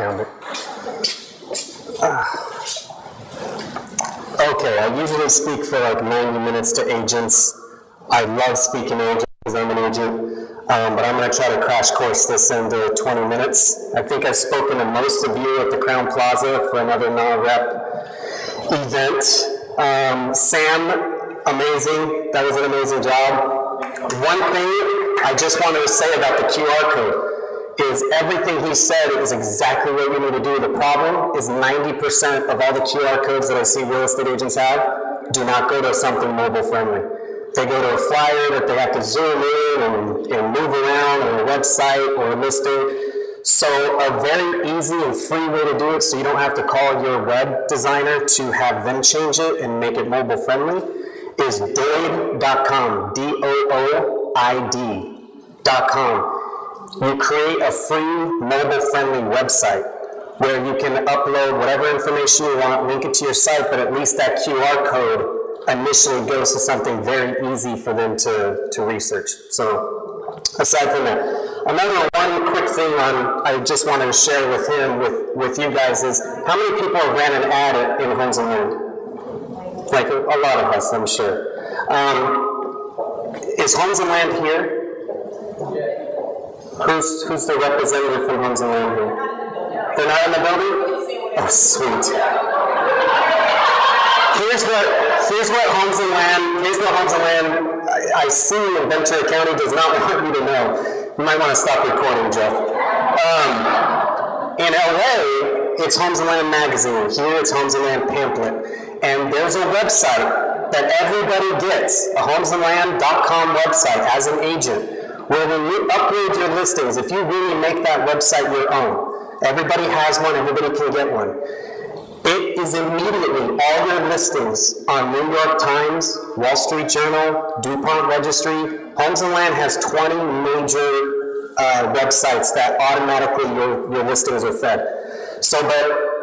found it. Okay, I usually speak for like 90 minutes to agents. I love speaking to agents because I'm an agent, but I'm going to try to crash course this into 20 minutes. I think I've spoken to most of you at the Crown Plaza for another non-rep event. Sam, amazing. That was an amazing job. One thing I just wanted to say about the QR code is everything he said is exactly what you need to do. The problem is 90% of all the QR codes that I see real estate agents have do not go to something mobile friendly. They go to a flyer that they have to zoom in and move around, or a website or a listing. So a very easy and free way to do it, so you don't have to call your web designer to have them change it and make it mobile friendly, is doid.com, DOOID.com. You create a free mobile-friendly website where you can upload whatever information you want, link it to your site, but at least that QR code initially goes to something very easy for them to research. So aside from that, another one quick thing I just wanted to share with him, with you guys, is how many people have ran an ad in Homes and Land? Like a lot of us, I'm sure. Is Homes and Land here? Who's the representative from Homes and Land here? They're not in the building? Oh, sweet. Here's what Homes and Land I see in Ventura County does not want you to know. You might want to stop recording, Jeff. In LA, it's Homes and Land magazine. Here, it's Homes and Land pamphlet. And there's a website that everybody gets, a homesandland.com website as an agent, where when you upload your listings, if you really make that website your own, everybody has one, everybody can get one. It is immediately all your listings on New York Times, Wall Street Journal, DuPont Registry. Homes and Land has 20 major websites that automatically your listings are fed. So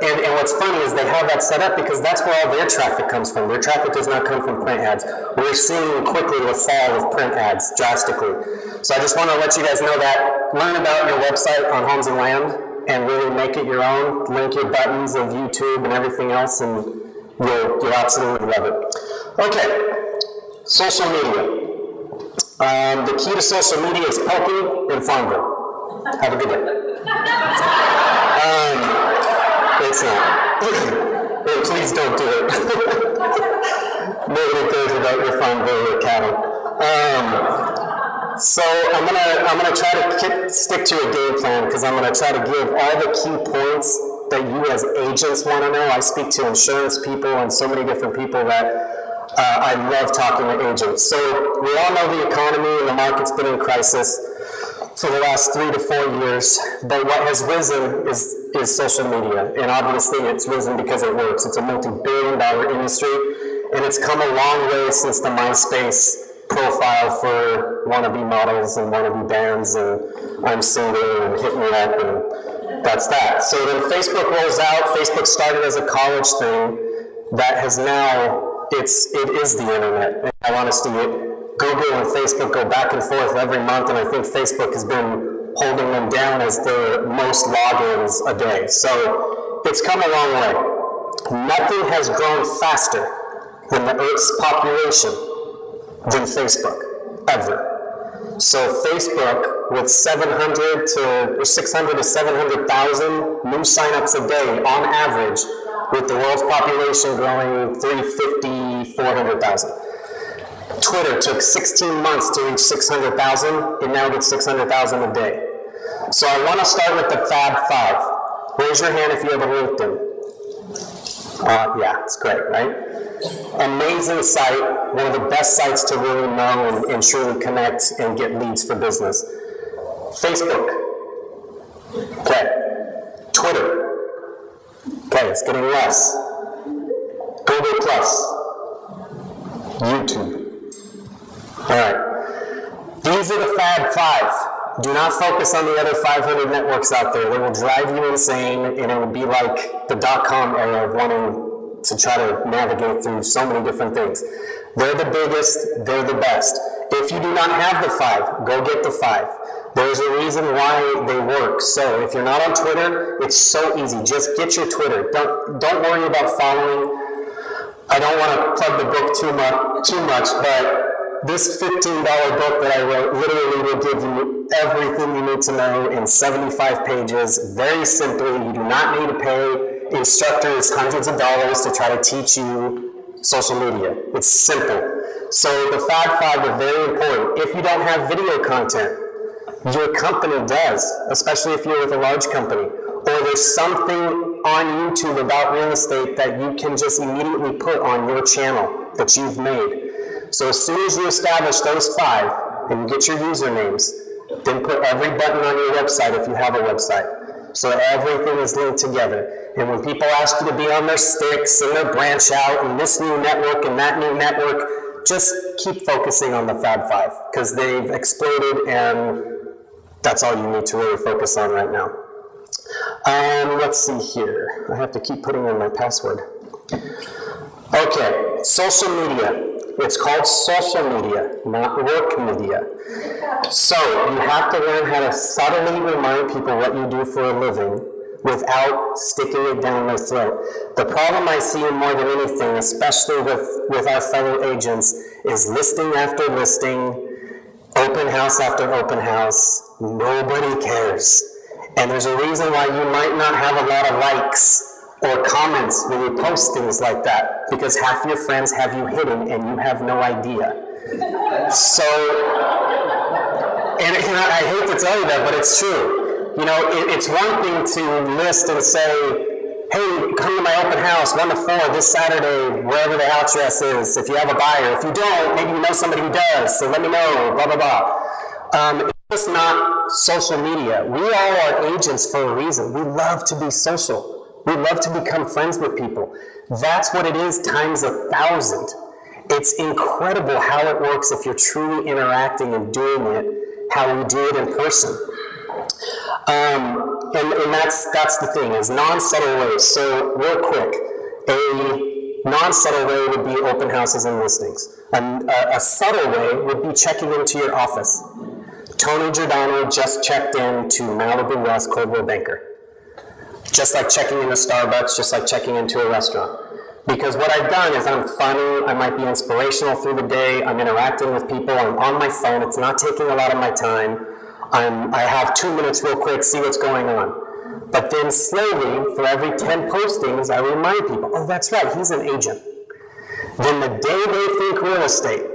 and what's funny is they have that set up because that's where all their traffic comes from. Their traffic does not come from print ads. We're seeing quickly the fall of print ads drastically. So I just want to let you guys know that. Learn about your website on Homes and Land and really make it your own. Link your buttons of YouTube and everything else, and you'll absolutely love it. Okay, social media. The key to social media is poking and Farmville. Have a good day. It's not. Please don't do it. Nobody cares about your Farmville or cattle. So I'm gonna try to stick to a game plan, because I'm gonna try to give all the key points that you as agents want to know. I speak to insurance people and so many different people that I love talking to agents. So we all know the economy and the market's been in crisis for the last 3 to 4 years, but what has risen is social media, and obviously it's risen because it works. It's a multi-billion-dollar industry, and it's come a long way since the MySpace profile for wannabe models and wannabe bands and I'm single and hit me up, and that's that. So then Facebook rolls out. Facebook started as a college thing that has now, it is the internet. And honestly, Google and Facebook go back and forth every month, and I think Facebook has been holding them down as the most logins a day. So it's come a long way. Nothing has grown faster than the Earth's population than Facebook, ever. So Facebook, with 600 to 700,000 new signups a day on average, with the world's population growing 350, 400,000. Twitter took 16 months to reach 600,000. It now gets 600,000 a day. So I want to start with the Fab Five. Raise your hand if you have a LinkedIn. Yeah, it's great, right? Amazing site, one of the best sites to really know and truly connect and get leads for business. Facebook. Okay. Twitter. Okay, it's getting less. Google Plus. YouTube. All right. These are the Fab Five. Do not focus on the other 500 networks out there. They will drive you insane, and it will be like the .com era of wanting to try to navigate through so many different things. They're the biggest, they're the best. If you do not have the 5, go get the 5. There's a reason why they work. So if you're not on Twitter, it's so easy. Just get your Twitter. Don't worry about following. I don't want to plug the book too much, but this $15 book that I wrote literally will give you everything you need to know in 75 pages, very simply. You do not need to pay instructors hundreds of dollars to try to teach you social media. It's simple. So the Fab Five are very important. If you don't have video content, your company does, especially if you're with a large company, or there's something on YouTube about real estate that you can just immediately put on your channel that you've made. So as soon as you establish those 5 and you get your usernames, then put every button on your website if you have a website. So everything is linked together. And when people ask you to be on their sticks and their branch out and this new network and that new network, just keep focusing on the Fab Five because they've exploded and that's all you need to really focus on right now. Let's see here. I have to keep putting in my password. Okay, social media. It's called social media, not work media. So you have to learn how to subtly remind people what you do for a living without sticking it down their throat. The problem I see more than anything, especially with our fellow agents, is listing after listing, open house after open house. Nobody cares. And there's a reason why you might not have a lot of likes or comments when you post things like that, because half your friends have you hidden and you have no idea. So, and I hate to tell you that, but it's true. You know, it's one thing to list and say, hey, come to my open house, 1 to 4, this Saturday, wherever the address is, if you have a buyer. If you don't, maybe you know somebody who does, so let me know, blah, blah, blah. It's just not social media. We all are agents for a reason. We love to be social. We love to become friends with people. That's what it is times 1,000. It's incredible how it works if you're truly interacting and doing it how we do it in person. And that's the thing, is non-subtle ways. So real quick, a non-subtle way would be open houses and listings. A subtle way would be checking into your office. Tony Giordano just checked in to Malibu West Coldwell Banker. Just like checking into Starbucks, just like checking into a restaurant. Because what I've done is I'm funny, I might be inspirational through the day, I'm interacting with people, I'm on my phone, it's not taking a lot of my time. I have 2 minutes real quick, see what's going on. But then slowly, for every 10 postings, I remind people, oh, that's right, he's an agent. Then the day they think real estate,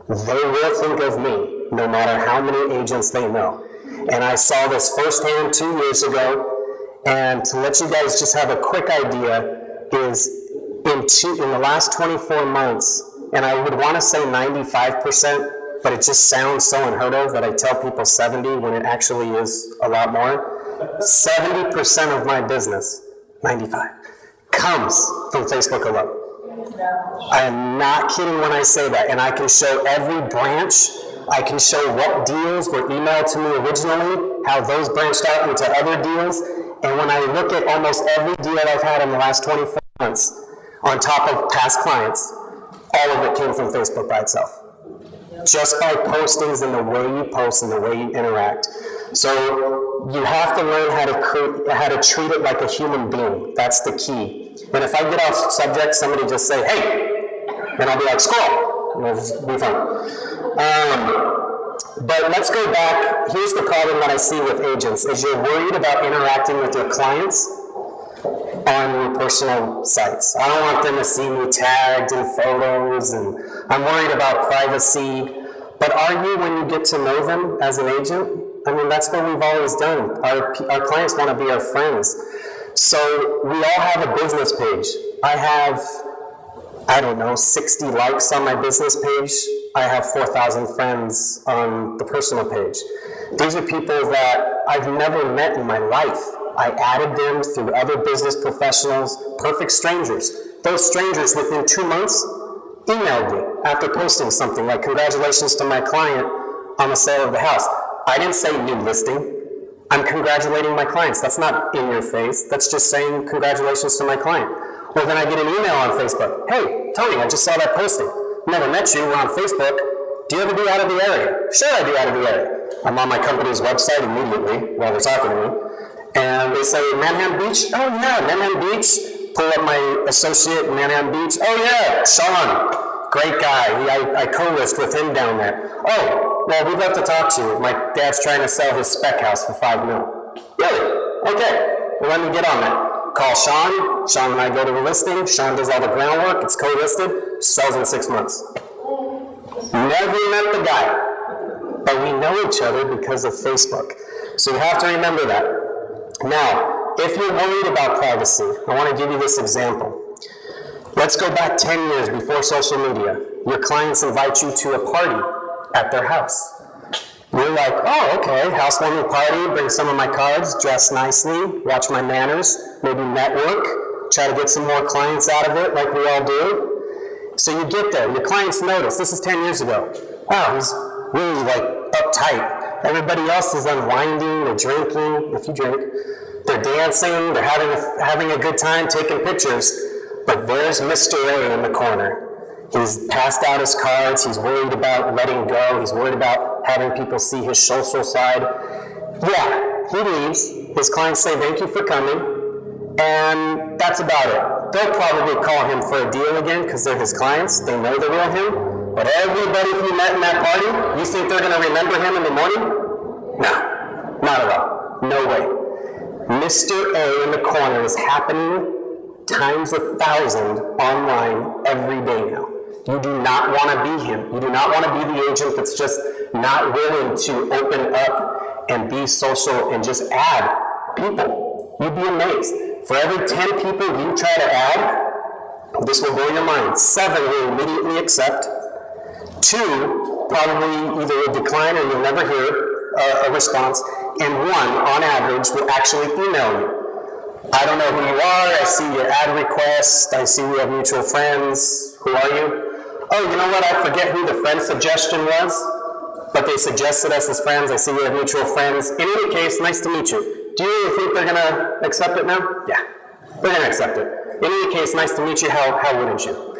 they will think of me, no matter how many agents they know. And I saw this firsthand 2 years ago, and to let you guys just have a quick idea, is in the last 24 months, and I would want to say 95%, but it just sounds so unheard of that I tell people 70 when it actually is a lot more. 70% of my business, 95, comes from Facebook alone. I am not kidding when I say that, and I can show every branch. I can show what deals were emailed to me originally, how those branched out into other deals, and when I look at almost every deal I've had in the last 24 months, on top of past clients, all of it came from Facebook by itself. Just by postings and the way you post and the way you interact. So you have to learn how to treat it like a human being. That's the key. And if I get off subject, somebody just say, hey, and I'll be like, scroll, and it'll be fun. But let's go back. Here's the problem that I see with agents, is you're worried about interacting with your clients on your personal sites. I don't want them to see me tagged in photos, and I'm worried about privacy. But are you when you get to know them as an agent? I mean, that's what we've always done. Our clients want to be our friends. So we all have a business page. I have, I don't know, 60 likes on my business page. I have 4,000 friends on the personal page. These are people that I've never met in my life. I added them through other business professionals, perfect strangers. Those strangers within 2 months emailed me after posting something like, congratulations to my client on the sale of the house. I didn't say new listing. I'm congratulating my clients. That's not in your face. That's just saying congratulations to my client. Well, then I get an email on Facebook. Hey, Tony, I just saw that posting. Never met you, we're on Facebook. Do you ever do out of the area? Sure, I do out of the area. I'm on my company's website immediately while they're talking to me, and they say, Manhattan Beach? Oh yeah, Manhattan Beach. Pull up my associate in Manhattan Beach. Oh yeah, Sean, great guy. I co-list with him down there. Oh, well, we'd love to talk to you. My dad's trying to sell his spec house for $5 million. Really? Okay, well, let me get on that. Call Sean. Sean and I go to the listing. Sean does all the groundwork. It's co-listed. Sells in 6 months. Never met the guy, but we know each other because of Facebook. So you have to remember that. Now, if you're worried about privacy, I want to give you this example. Let's go back 10 years before social media. Your clients invite you to a party at their house. You're like, oh, okay, housewarming party, bring some of my cards, dress nicely, watch my manners, maybe network, try to get some more clients out of it like we all do. So you get there, your clients notice, this is 10 years ago. Wow, he's really like uptight. Everybody else is unwinding, they're drinking, if you drink, they're dancing, they're having a good time, taking pictures. But there's Mr. A in the corner. He's passed out his cards, he's worried about letting go, he's worried about having people see his social side. Yeah, he leaves, his clients say thank you for coming, and that's about it. They'll probably call him for a deal again because they're his clients, they know the real him, but everybody who met in that party, you think they're going to remember him in the morning? No, not at all, no way. Mr. A in the corner is happening times 1,000 online every day now. You do not want to be him. You do not want to be the agent that's just not willing to open up and be social and just add people. You'd be amazed. For every 10 people you try to add, this will blow your mind. 7 will immediately accept. 2 probably either will decline or you'll never hear a response. And 1, on average, will actually email you. I don't know who you are. I see your ad request. I see we have mutual friends. Who are you? Oh, you know what? I forget who the friend suggestion was, but they suggested us as friends. I see we have mutual friends. In any case, nice to meet you. Do you really think they're going to accept it now? Yeah, they're going to accept it. In any case, nice to meet you. How wouldn't you?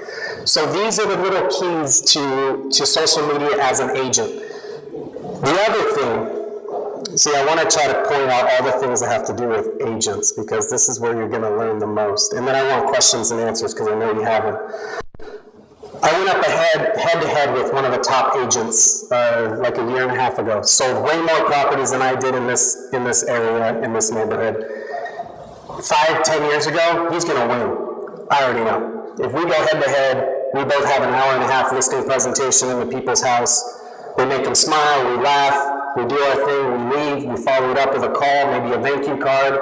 So these are the little keys to social media as an agent. The other thing, see, I want to try to point out all the things that have to do with agents because this is where you're going to learn the most. And then I want questions and answers because I know you have them. I went up head-to-head with one of the top agents like a year and a half ago. Sold way more properties than I did in this area, in this neighborhood. 5-10 years ago, he's going to win. I already know. If we go head-to-head, we both have an hour and a half listing presentation in the people's house. We make them smile, we laugh, we do our thing, we leave, we follow it up with a call, maybe a thank you card,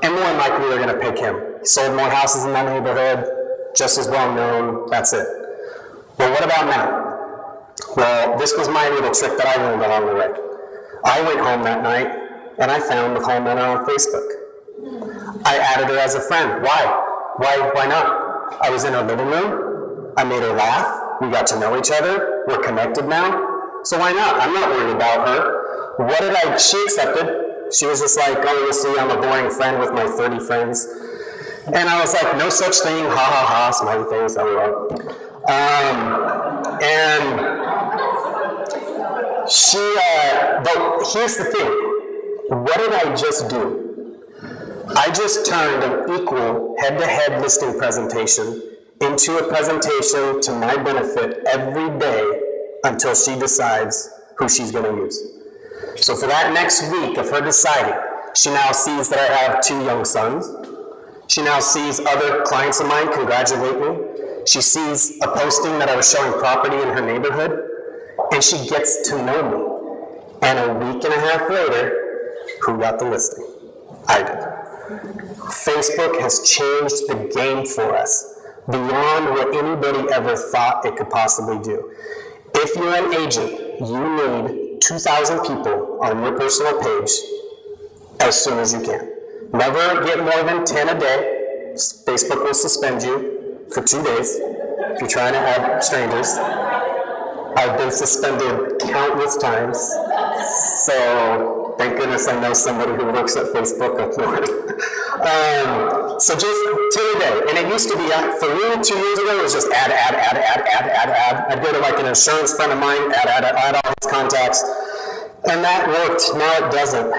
and more than likely we're going to pick him. He sold more houses in that neighborhood, just as well known, that's it. Well, what about now? Well, this was my little trick that I learned along the way. I went home that night, and I found the homeowner on Facebook. I added her as a friend. Why? Why not? I was in her living room. I made her laugh. We got to know each other. We're connected now. So why not? I'm not worried about her. She accepted. She was just like, oh, you see, I'm a boring friend with my 30 friends. And I was like, no such thing, ha ha ha, smiley face, LOL. But here's the thing. What did I just do? I just turned an equal head-to-head listing presentation into a presentation to my benefit every day until she decides who she's going to use. So for that next week of her deciding, she now sees that I have 2 young sons. She now sees other clients of mine congratulate me. She sees a posting that I was showing property in her neighborhood, and she gets to know me. And a week and a half later, who got the listing? I did. Facebook has changed the game for us beyond what anybody ever thought it could possibly do. If you're an agent, you need 2,000 people on your personal page as soon as you can. Never get more than 10 a day. Facebook will suspend you for 2 days if you're trying to add strangers. I've been suspended countless times, so thank goodness I know somebody who works at Facebook up north. So just 10 a day, and it used to be, for me 2 years ago, it was just add. I'd go to like an insurance friend of mine, add all his contacts. And that worked, now it doesn't.